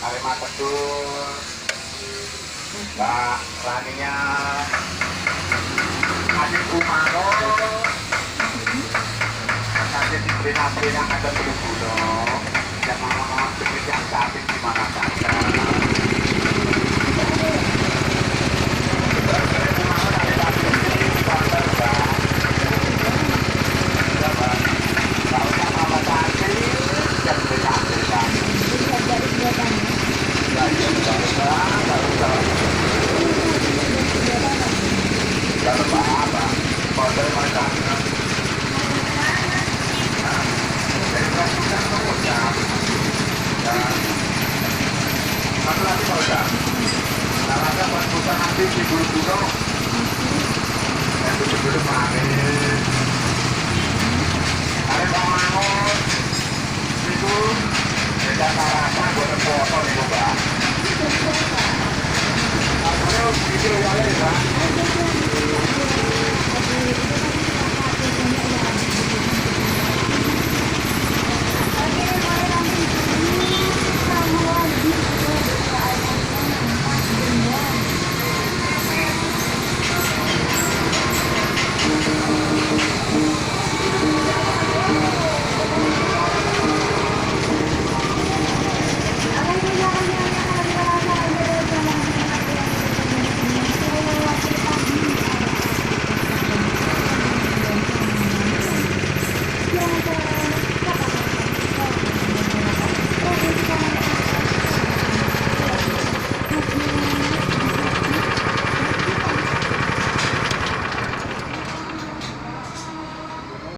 Kalimat Tedur, Mbak Rania, Adik Umaro, nanti diberi yang ada bulu-bulu, yang mau sedikit yang cantik di mana saja. Satu lagi Pak Ustaz, caranya buat buka nanti di bulu-bulu yang bulu-bulu manis ada bangun itu beda rasa buat foto nih Pak. Terus video ya Pak.